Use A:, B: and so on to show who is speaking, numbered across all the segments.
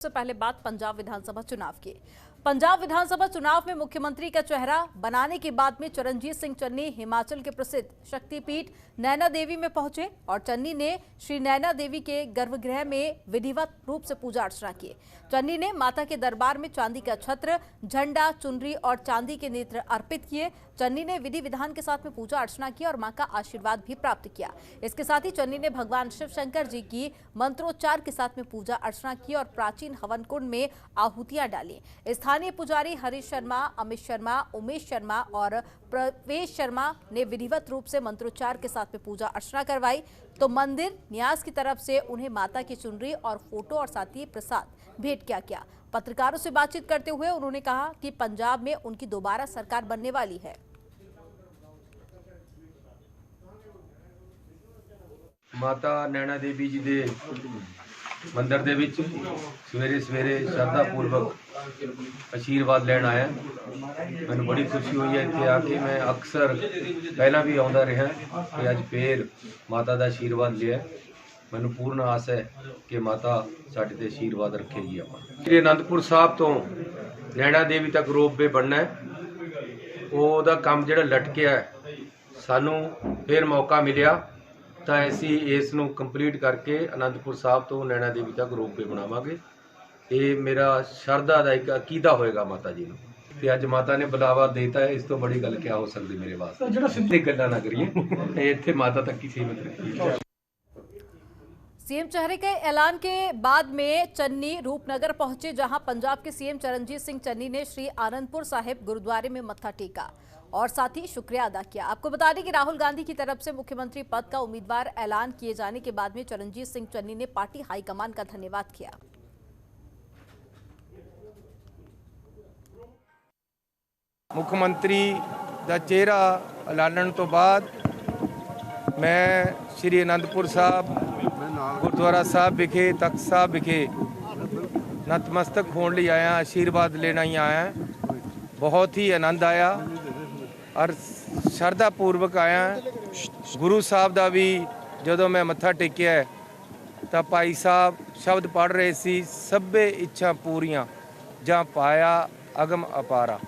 A: से पहले बात पंजाब विधानसभा चुनाव की। पंजाब विधानसभा चुनाव में मुख्यमंत्री का चेहरा बनाने के बाद में चरणजीत सिंह चन्नी हिमाचल के प्रसिद्ध शक्तिपीठ नैना देवी में पहुंचे और चन्नी ने श्री नैना देवी के गर्भगृह में विधिवत रूप से पूजा अर्चना की। चन्नी ने माता के दरबार में चांदी का छत्र, झंडा, चुनरी और चांदी के नेत्र अर्पित किए। चन्नी ने विधि विधान के साथ में पूजा अर्चना की और मां का आशीर्वाद भी प्राप्त किया। इसके साथ ही चन्नी ने भगवान शिव शंकर जी की मंत्रोच्चार के साथ में पूजा अर्चना की और प्राचीन हवन कुंड में आहुतियां डाली। स्थानीय पुजारी हरीश शर्मा, अमित शर्मा, उमेश शर्मा और प्रवेश शर्मा ने विधिवत रूप से मंत्रोच्चार के साथ में पूजा अर्चना करवाई। तो मंदिर न्यास की तरफ से उन्हें माता की चुनरी और फोटो और साथ ही प्रसाद भेंट किया गया। पत्रकारों से बातचीत करते हुए उन्होंने कहा कि पंजाब में उनकी दोबारा सरकार बनने वाली है।
B: माता नैना देवी जी के मंदिर दे विच सवेरे सवेरे श्रद्धापूर्वक आशीर्वाद लैन आया। मैनूं बड़ी खुशी हुई है इत्थे आके। मैं अक्सर पहला भी आउंदा रहा कि अज फिर माता का आशीर्वाद लिया। मैनूं पूर्ण आस है कि माता साडे ते आशीर्वाद रखेगी। अपना श्री आनंदपुर साहब तो नैना देवी तक रोपवे बनना है। ਉਹਦਾ काम जिहड़ा लटकिया है, सानूं फिर मौका मिलिया तो असीं इस नूं कंप्लीट करके आनंदपुर साहब तो नैना देवी तक रोपवे बनावांगे। ये मेरा शरधा का एक अकीदा होएगा माता जी नूं ते अज माता ने बुलावा देता है। इस तो बड़ी गल क्या हो सकती मेरे वास्ते। सिद्धी गल्लां ना करिए, इत्थे माता तक ही सीमित रखिए।
A: सीएम चेहरे के ऐलान के बाद में चन्नी रूपनगर पहुंचे, जहां पंजाब के सीएम चरणजीत सिंह चन्नी ने श्री आनंदपुर साहिब गुरुद्वारे में मत्था टेका और साथ ही शुक्रिया अदा किया। आपको बता दें कि राहुल गांधी की तरफ से मुख्यमंत्री पद का उम्मीदवार ऐलान किए जाने के बाद में चरणजीत सिंह चन्नी ने पार्टी हाईकमान का धन्यवाद किया।
C: मुख्यमंत्री का चेहरा ऐलानण तो बाद मैं श्री आनंदपुर साहब गुरुद्वारा साहब विखे तख्त साहब विखे नतमस्तक होने लिए आया, आशीर्वाद लेना ही आया। बहुत ही आनंद आया और श्रद्धापूर्वक आया। गुरु साहब का भी जो मैं मत्था टेकिया तो भाई साहब शब्द पढ़ रहे सी, सभे इच्छा पूरियां जहाँ पाया अगम अपारा।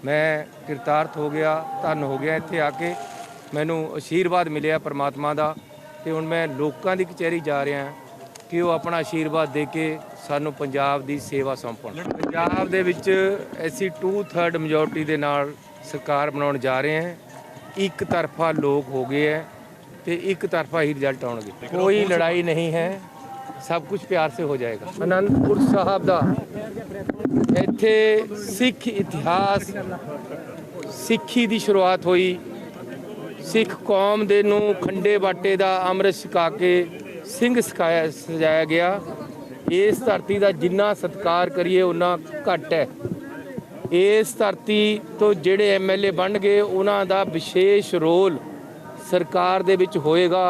C: मैं किरतार्थ हो गया, धन हो गया। इत्थे आके मैनू आशीर्वाद मिलिया परमात्मा का तो हुण मैं लोगों की कचहरी जा रहा कि वो अपना आशीर्वाद दे के सानू पंजाब की सेवा सौंपण। पंजाब दे विच ऐसी 2/3 मेजोरिटी के नाल सरकार बनाउण जा रहे हैं। एक तरफा लोग हो गए हैं तो एक तरफा ही रिजल्ट आउणगे। कोई लड़ाई नहीं है, सब कुछ प्यार से हो जाएगा। आनंदपुर साहब दा इत्थे सिख इतिहास सिक्खी की शुरुआत हुई। सिख कौम दे नूं खंडे बाटे का अमृत छका के सिंह सजाया गया। इस धरती का जिन्ना सत्कार करिए उन्ना घट है। इस धरती तो जिहड़े MLA बन गए उन्हां दा विशेष रोल सरकार दे विच होएगा।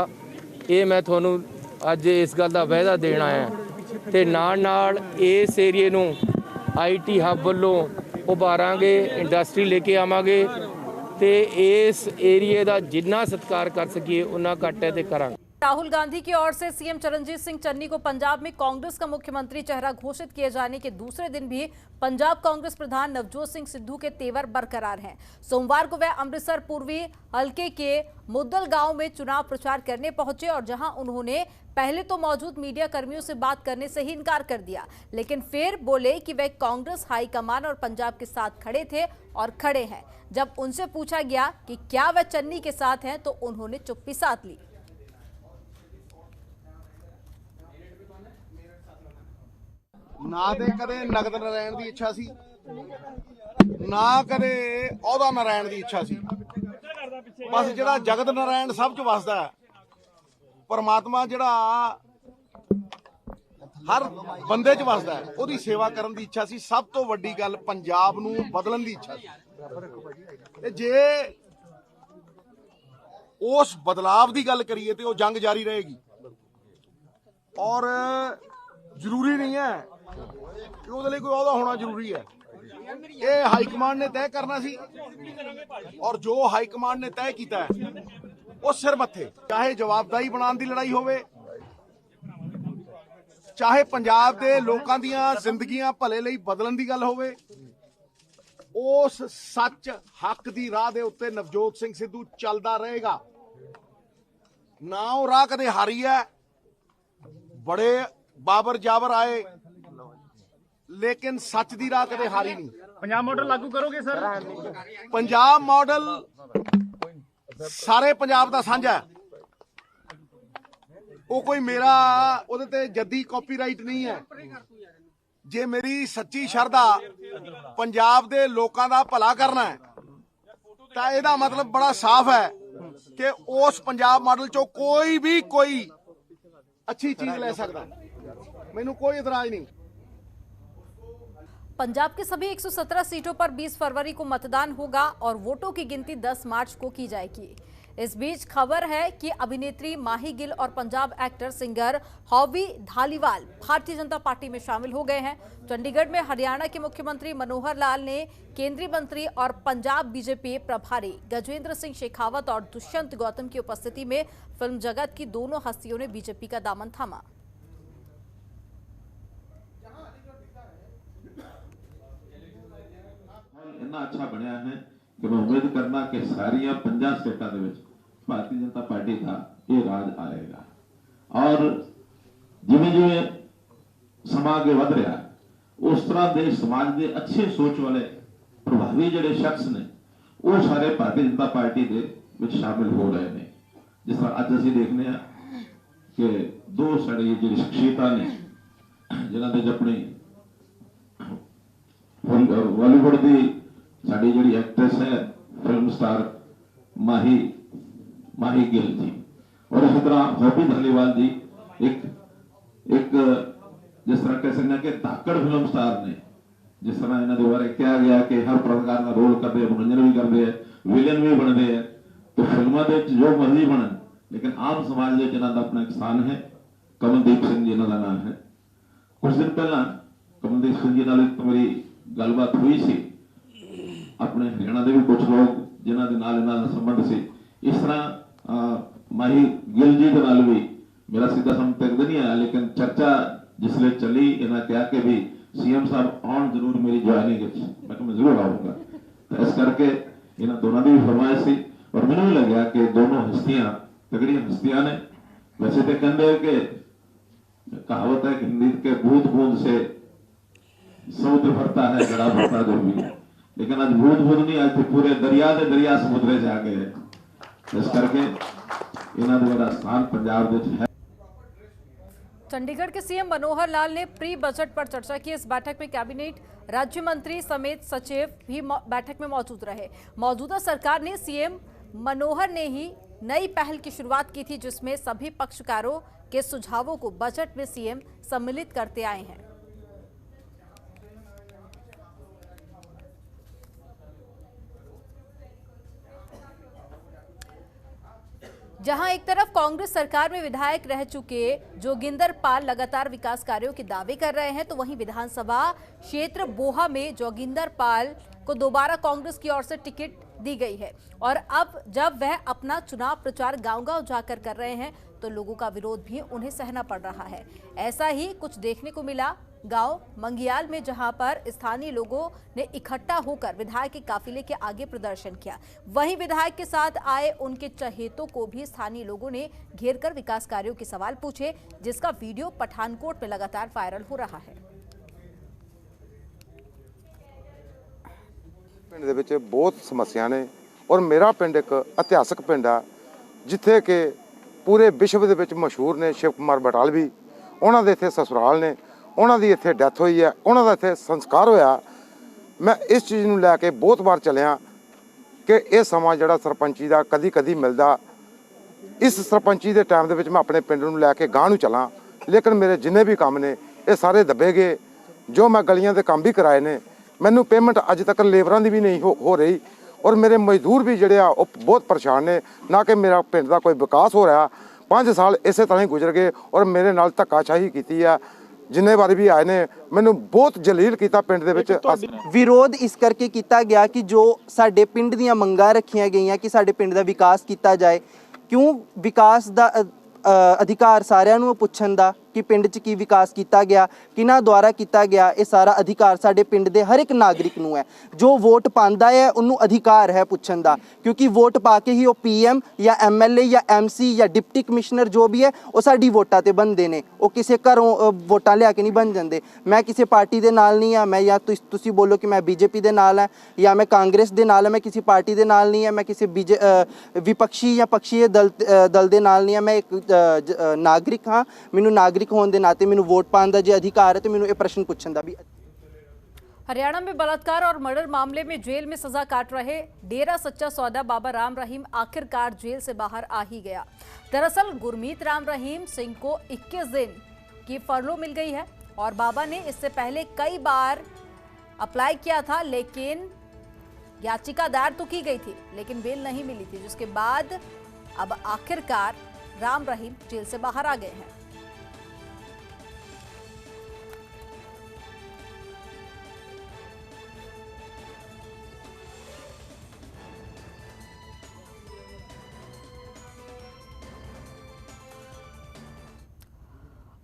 C: ये मैं तुहानूं अज इस गल का वायदा देना है। ते नाल नाल इस एरिए नूं IT हब वल्लों उभारांगे, इंडस्ट्री लेके आवांगे ते इस एरिए का जिन्ना सत्कार कर सकिए उन्ना घट है ते करांगे।
A: राहुल गांधी की ओर से सीएम चरणजीत सिंह चन्नी को पंजाब में कांग्रेस का मुख्यमंत्री चेहरा घोषित किए जाने के दूसरे दिन भी पंजाब कांग्रेस प्रधान नवजोत सिंह सिद्धू के तेवर बरकरार हैं। सोमवार को वह अमृतसर पूर्वी हलके के मुद्दल गांव में चुनाव प्रचार करने पहुंचे और जहां उन्होंने पहले तो मौजूद मीडिया कर्मियों से बात करने से ही इनकार कर दिया, लेकिन फिर बोले कि वह कांग्रेस हाईकमान और पंजाब के साथ खड़े थे और खड़े हैं। जब उनसे पूछा गया कि क्या वह चन्नी के साथ हैं तो उन्होंने चुप्पी साध ली।
D: ना तो कदे नगद नारायण की इच्छा सी, ना कदे औदा नारायण की इच्छा सी। बस जिहड़ा जगत नारायण सब च वसदा है, परमात्मा जिहड़ा हर बंदे च वसदा है, ओदी सेवा करन दी इच्छा सी। सब तो वड्डी गल पंजाब नूं बदलन दी इच्छा सी। ते जे उस बदलाव की गल करिए तो जंग जारी रहेगी और जरूरी नहीं है कि ਉਹਦੇ ਲਈ कोई अहदा होना जरूरी है। ये हाईकमान ने तय करना सी और जो हाईकमान ने तय किया है वो सिर मत्थे, चाहे जवाबदारी बनाने की लड़ाई होवे, ਚਾਹੇ ਪੰਜਾਬ ਦੇ ਲੋਕਾਂ ਦੀਆਂ ਜ਼ਿੰਦਗੀਆਂ ਭਲੇ ਲਈ ਬਦਲਣ ਦੀ ਗੱਲ ਹੋਵੇ, ਉਸ ਸੱਚ ਹੱਕ ਦੀ ਰਾਹ ਦੇ ਉੱਤੇ ਨਵਜੋਤ ਸਿੰਘ ਸਿੱਧੂ ਚੱਲਦਾ ਰਹੇਗਾ। ਨਾ ਉਹ ਰਾਹ ਕਦੇ ਹਾਰੀ ਹੈ। ਬੜੇ ਬਾਬਰ ਜਾਬਰ ਆਏ, ਲੇਕਿਨ ਸੱਚ ਦੀ ਰਾਹ ਕਦੇ ਹਾਰੀ ਨਹੀਂ।
E: पंजाब मॉडल लागू करोगे सर?
D: ਪੰਜਾਬ ਮਾਡਲ ਸਾਰੇ ਪੰਜਾਬ ਦਾ ਸਾਂਝਾ ਹੈ। ਉਹ ਕੋਈ ਮੇਰਾ ਉਹਦੇ ਤੇ ਜੱਦੀ ਕਾਪੀਰਾਈਟ ਨਹੀਂ ਹੈ। ਜੇ ਮੇਰੀ ਸੱਚੀ ਸ਼ਰਧਾ ਪੰਜਾਬ ਦੇ ਲੋਕਾਂ ਦਾ ਭਲਾ ਕਰਨਾ ਹੈ ਤਾਂ ਇਹਦਾ ਮਤਲਬ ਬੜਾ ਸਾਫ਼ ਹੈ ਕਿ ਉਸ ਪੰਜਾਬ ਮਾਡਲ ਚੋਂ ਕੋਈ ਵੀ ਕੋਈ ਅੱਛੀ ਚੀਜ਼ ਲੈ ਸਕਦਾ। ਮੈਨੂੰ ਕੋਈ ਇਤਰਾਜ਼ नहीं।
A: पंजाब के सभी 117 सीटों पर 20 फरवरी को मतदान होगा और वोटों की गिनती 10 मार्च को की जाएगी। इस बीच खबर है कि अभिनेत्री माही गिल और Punjab actor singer hobby Dhaliwal Bharatiya Janata party में शामिल हो गए हैं। चंडीगढ़ में हरियाणा के मुख्यमंत्री मनोहर लाल ने केंद्रीय मंत्री और पंजाब बीजेपी प्रभारी गजेंद्र सिंह शेखावत और दुष्यंत गौतम की उपस्थिति में फिल्म जगत की दोनों हस्तियों ने बीजेपी का दामन थामा।
F: इन्ना अच्छा बनया है कि मैं उम्मीद करना कि सारिया 50 स्टेटा दे विच भारतीय जनता पार्टी का ये राज आएगा। और जिमें जिमें समा अगे वध रहा उस तरह के समाज के अच्छे सोच वाले प्रभावी जिहड़े शख्स ने वो सारे भारतीय जनता पार्टी के विच शामिल हो रहे हैं। जिस तरह अज असीं देखने कि दो साड़ी जी शख्सियतां ने जिन्हां दे अपनी बॉलीवुड की साड़ी जी एक्ट्रेस है फिल्म स्टार माही गिल जी और इसी तरह हॉबी धालीवाल जी एक जिस तरह कह सकते हैं कि धाकड़ फिल्म स्टार ने जिस तरह इन्होंने बारे कहा गया कि हर प्रकार का रोल करते हैं, मनोरंजन भी करते हैं, विलेन भी बनते हैं। तो फिल्मों के जो मर्जी बनन लेकिन आम समाज के इन्हों का अपना एक स्थान है। कमलदीप सिंह जी इन्हों का नाम है। कुछ दिन पहला कमलदीप सिंह जी नाल मेरी गलबात हुई सी। अपने हरियाणा के भी कुछ लोग जिन्हों के नाल इन्हों का संबंध से इस तरह माही गिल जी के नाल भी मेरा सीधा संपर्क नहीं आया, लेकिन चर्चा जिसले चली इन्हें कहा कि भी सीएम साहब आउन जरूर मेरी ज्वाइनिंग मैं जरूर आऊँगा। तो इस करके इन्होंने दोनों की भी फरमाइश सी और मैंने भी लगे कि दोनों हस्तियां तगड़ी हस्तियां ने। वैसे तो कहते हैं कि कहावत है कि हिंदी के बूंद बूंद से समुद्र भरता है, गड़ा भरता जो भी, लेकिन आज बूंद बूंद नहीं, आज तो पूरे दरिया से दरिया समुद्र से आ गए। इस करके इन्होंने मेरा स्थान पंजाब है।
A: चंडीगढ़ के सीएम मनोहर लाल ने प्री बजट पर चर्चा की। इस बैठक में कैबिनेट राज्य मंत्री समेत सचिव भी बैठक में मौजूद रहे। मौजूदा सरकार ने सीएम मनोहर ने ही नई पहल की शुरुआत की थी, जिसमें सभी पक्षकारों के सुझावों को बजट में सीएम सम्मिलित करते आए हैं। जहां एक तरफ कांग्रेस सरकार में विधायक रह चुके जोगिंदर पाल लगातार विकास कार्यों के दावे कर रहे हैं, तो वहीं विधानसभा क्षेत्र बोहा में जोगिंदर पाल को दोबारा कांग्रेस की ओर से टिकट दी गई है और अब जब वह अपना चुनाव प्रचार गांव-गांव जाकर कर रहे हैं तो लोगों का विरोध भी उन्हें सहना पड़ रहा है। ऐसा ही कुछ देखने को मिला गांव मंगियाल में, जहां पर स्थानीय लोगों ने इकट्ठा होकर विधायक के काफिले के आगे प्रदर्शन किया। वहीं विधायक के साथ आए उनके चहेतों को भी स्थानीय लोगों ने घेरकर विकास कार्यों के सवाल पूछे, जिसका वीडियो पठानकोट में लगातार वायरल हो रहा है।
G: ਪਿੰਡ ਦੇ ਵਿੱਚ ਬਹੁਤ ਸਮੱਸਿਆ ਨੇ ਔਰ ਮੇਰਾ ਪਿੰਡ ਇੱਕ ਇਤਿਹਾਸਕ ਪਿੰਡ ਆ ਜਿੱਥੇ ਕਿ ਪੂਰੇ ਵਿਸ਼ਵ ਦੇ ਵਿੱਚ ਮਸ਼ਹੂਰ ਨੇ ਸ਼ਿਵ ਕੁਮਾਰ ਬਟਾਲਵੀ। ਉਹਨਾਂ ਦੇ ਇੱਥੇ ਸਸੁਰਾਲ ਨੇ, ਉਹਨਾਂ ਦੀ ਇੱਥੇ ਡੈਥ ਹੋਈ ਹੈ, ਉਹਨਾਂ ਦਾ ਇੱਥੇ ਸੰਸਕਾਰ ਹੋਇਆ। ਮੈਂ ਇਸ ਚੀਜ਼ ਨੂੰ ਲੈ ਕੇ ਬਹੁਤ ਵਾਰ ਚੱਲਿਆ ਕਿ ਇਹ ਸਮਾਂ ਜਿਹੜਾ ਸਰਪੰਚੀ ਦਾ ਕਦੀ ਕਦੀ ਮਿਲਦਾ, ਇਸ ਸਰਪੰਚੀ ਦੇ ਟਾਈਮ ਦੇ ਵਿੱਚ ਮੈਂ ਆਪਣੇ ਪਿੰਡ ਨੂੰ ਲੈ ਕੇ ਗਾਂਹ ਨੂੰ ਚੱਲਾਂ, ਲੇਕਿਨ ਮੇਰੇ ਜਿੰਨੇ ਵੀ ਕੰਮ ਨੇ ਇਹ ਸਾਰੇ ਦੱਬੇ ਗਏ। ਜੋ ਮੈਂ ਗਲੀਆਂ ਦੇ ਕੰਮ ਵੀ ਕਰਾਏ ਨੇ, ਮੈਨੂੰ ਪੇਮੈਂਟ ਅੱਜ ਤੱਕ ਲੇਬਰਾਂ ਦੀ ਵੀ ਨਹੀਂ ਹੋ ਰਹੀ ਔਰ ਮੇਰੇ ਮਜ਼ਦੂਰ ਵੀ ਜਿਹੜੇ ਆ ਉਹ ਬਹੁਤ ਪਰੇਸ਼ਾਨ ਨੇ। ਨਾ ਕਿ ਮੇਰਾ ਪਿੰਡ ਦਾ ਕੋਈ ਵਿਕਾਸ ਹੋ ਰਿਹਾ। 5 ਸਾਲ ਇਸੇ ਤਰ੍ਹਾਂ ਹੀ ਗੁਜ਼ਰ ਗਏ ਔਰ ਮੇਰੇ ਨਾਲ ਧੱਕਾਸ਼ਾਹੀ ਕੀਤੀ ਆ। ਜਿੰਨੇ ਵਾਰੀ ਵੀ ਆਏ ਨੇ ਮੈਨੂੰ ਬਹੁਤ ਜਲੀਲ ਕੀਤਾ ਪਿੰਡ ਦੇ ਵਿੱਚ।
H: ਵਿਰੋਧ ਇਸ ਕਰਕੇ ਕੀਤਾ ਗਿਆ ਕਿ ਜੋ ਸਾਡੇ ਪਿੰਡ ਦੀਆਂ ਮੰਗਾਂ ਰੱਖੀਆਂ ਗਈਆਂ ਕਿ ਸਾਡੇ ਪਿੰਡ ਦਾ ਵਿਕਾਸ ਕੀਤਾ ਜਾਏ। ਕਿਉਂ ਵਿਕਾਸ ਦਾ ਅਧਿਕਾਰ ਸਾਰਿਆਂ ਨੂੰ ਪੁੱਛਣ ਦਾ ਕਿ ਪਿੰਡ 'ਚ ਕੀ ਵਿਕਾਸ ਕੀਤਾ ਗਿਆ, ਕਿਹਨਾਂ ਦੁਆਰਾ ਕੀਤਾ ਗਿਆ, ਇਹ ਸਾਰਾ ਅਧਿਕਾਰ ਸਾਡੇ ਪਿੰਡ ਦੇ ਹਰ ਇੱਕ ਨਾਗਰਿਕ ਨੂੰ ਹੈ। ਜੋ ਵੋਟ ਪਾਉਂਦਾ ਹੈ ਉਹਨੂੰ ਅਧਿਕਾਰ ਹੈ ਪੁੱਛਣ ਦਾ, ਕਿਉਂਕਿ ਵੋਟ ਪਾ ਕੇ ਹੀ ਉਹ PM ਜਾਂ MLA ਜਾਂ MC ਜਾਂ ਡਿਪਟੀ ਕਮਿਸ਼ਨਰ ਜੋ ਵੀ ਹੈ ਉਹ ਸਾਡੀ ਵੋਟਾਂ ਤੇ ਬਣਦੇ ਨੇ। ਉਹ ਕਿਸੇ ਘਰੋਂ ਵੋਟਾਂ ਲਿਆ ਕੇ ਨਹੀਂ ਬਣ ਜਾਂਦੇ। ਮੈਂ ਕਿਸੇ ਪਾਰਟੀ ਦੇ ਨਾਲ ਨਹੀਂ ਆ, ਮੈਂ ਜਾਂ ਤੁਸੀਂ ਬੋਲੋ ਕਿ ਮੈਂ BJP ਦੇ ਨਾਲ ਹੈ ਜਾਂ ਮੈਂ ਕਾਂਗਰਸ ਦੇ ਨਾਲ ਹੈ, ਮੈਂ ਕਿਸੇ ਪਾਰਟੀ ਦੇ ਨਾਲ ਨਹੀਂ ਹੈ, ਮੈਂ ਕਿਸੇ ਵਿਪਕਸ਼ੀ ਜਾਂ ਪਕਸ਼ੀ ਦਲ ਦੇ ਨਾਲ ਨਹੀਂ ਹੈ। ਮੈਂ ਇੱਕ ਨਾਗਰਿਕ ਹਾਂ, ਮੈਨੂੰ ਨਾਗਰਿਕ ਹੋਣ ਦੇ ਨਾਤੇ ਮੈਨੂੰ वोट पाने का जो अधिकार है, तो मैंने ये प्रश्न पूछने का भी।
A: हरियाणा में बलात्कार और मर्डर मामले में जेल में सजा काट रहे डेरा सच्चा सौदा बाबा राम रहीम आखिरकार जेल से बाहर आ ही गया। दरअसल गुरमीत राम रहीम सिंह को 21 दिन की फरलो मिल गई है और बाबा ने इससे पहले कई बार अप्लाई किया था, लेकिन याचिका दायर तो की गई थी लेकिन बेल नहीं मिली थी, जिसके बाद अब आखिरकार राम रहीम जेल से बाहर आ गए हैं।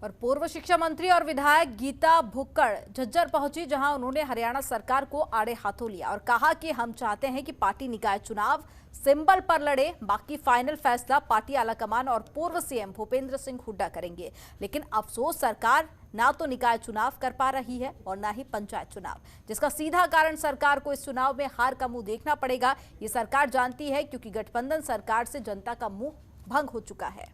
A: और पूर्व शिक्षा मंत्री और विधायक गीता भुक्कड़ झज्जर पहुंची, जहां उन्होंने हरियाणा सरकार को आड़े हाथों लिया और कहा कि हम चाहते हैं कि पार्टी निकाय चुनाव सिंबल पर लड़े, बाकी फाइनल फैसला पार्टी आलाकमान और पूर्व CM भूपेंद्र सिंह हुड्डा करेंगे। लेकिन अफसोस सरकार ना तो निकाय चुनाव कर पा रही है और ना ही पंचायत चुनाव, जिसका सीधा कारण सरकार को इस चुनाव में हार का मुंह देखना पड़ेगा। ये सरकार जानती है, क्योंकि गठबंधन सरकार से जनता का मुंह भंग हो चुका है।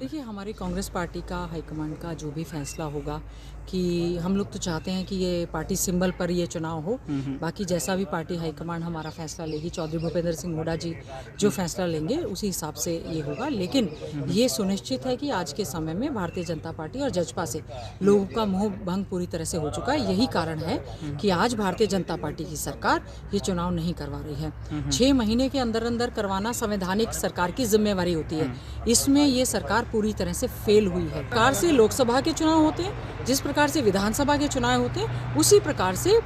I: देखिए, हमारी कांग्रेस पार्टी का हाईकमांड का जो भी फैसला होगा, कि हम लोग तो चाहते हैं कि ये पार्टी सिंबल पर ये चुनाव हो, बाकी जैसा भी पार्टी हाईकमांड हमारा फैसला लेगी, चौधरी भूपेंद्र सिंह हुड्डा जी जो फैसला लेंगे उसी हिसाब से ये होगा। लेकिन ये सुनिश्चित है कि आज के समय में भारतीय जनता पार्टी और जजपा से लोगों का मोह भंग पूरी तरह से हो चुका है। यही कारण है कि आज भारतीय जनता पार्टी की सरकार ये चुनाव नहीं करवा रही है। 6 महीने के अंदर अंदर करवाना संवैधानिक सरकार की जिम्मेवारी होती है, इसमें ये सरकार पूरी तरह से फेल हुई है। प्रकार से लोकसभा के चुनाव होते हैं, जिस प्रकार से विधानसभा के चुनाव होते हैं, उसी प्रकार से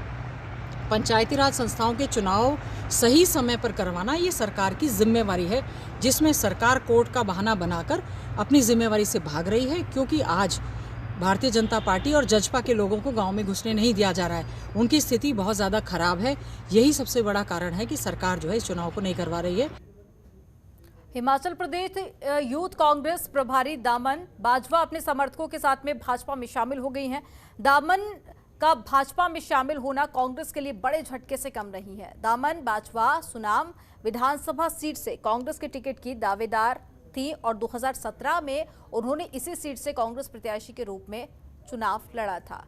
I: पंचायती राज संस्थाओं के चुनाव सही समय पर करवाना ये सरकार की जिम्मेवारी है, जिसमें सरकार कोर्ट का बहाना बनाकर अपनी जिम्मेवारी से भाग रही है। क्योंकि आज भारतीय जनता पार्टी और जजपा के लोगों को गांव में घुसने नहीं दिया जा रहा है, उनकी स्थिति बहुत ज़्यादा खराब है। यही सबसे बड़ा कारण है कि सरकार जो है इस चुनाव को नहीं करवा रही है।
A: हिमाचल प्रदेश यूथ कांग्रेस प्रभारी दामन बाजवा अपने समर्थकों के साथ में भाजपा में शामिल हो गई हैं। दामन का भाजपा में शामिल होना कांग्रेस के लिए बड़े झटके से कम नहीं है। दामन बाजवा सुनाम विधानसभा सीट से कांग्रेस के टिकट की दावेदार थी और 2017 में उन्होंने इसी सीट से कांग्रेस प्रत्याशी के रूप में चुनाव लड़ा था।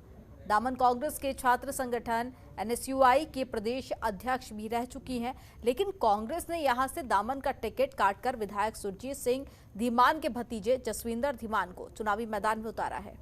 A: दामन कांग्रेस के छात्र संगठन NSUI के प्रदेश अध्यक्ष भी रह चुकी हैं, लेकिन कांग्रेस ने यहां से दामन का टिकट काटकर विधायक सुरजीत सिंह धीमान के भतीजे जसविंदर धीमान को चुनावी मैदान में उतारा है।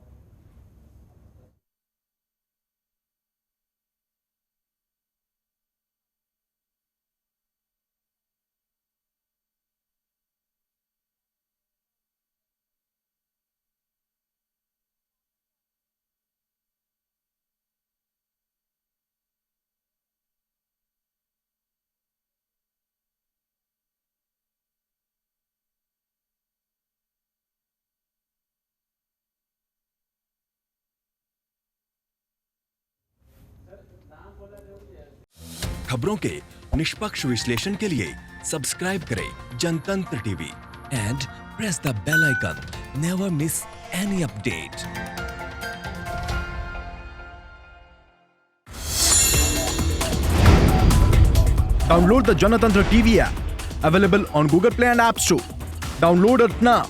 J: खबरों के निष्पक्ष विश्लेषण के लिए सब्सक्राइब करें Janatantra TV and press the bell icon. Never miss any update.
E: Download the Janatantra TV app, available on Google Play and App Store. Download it now.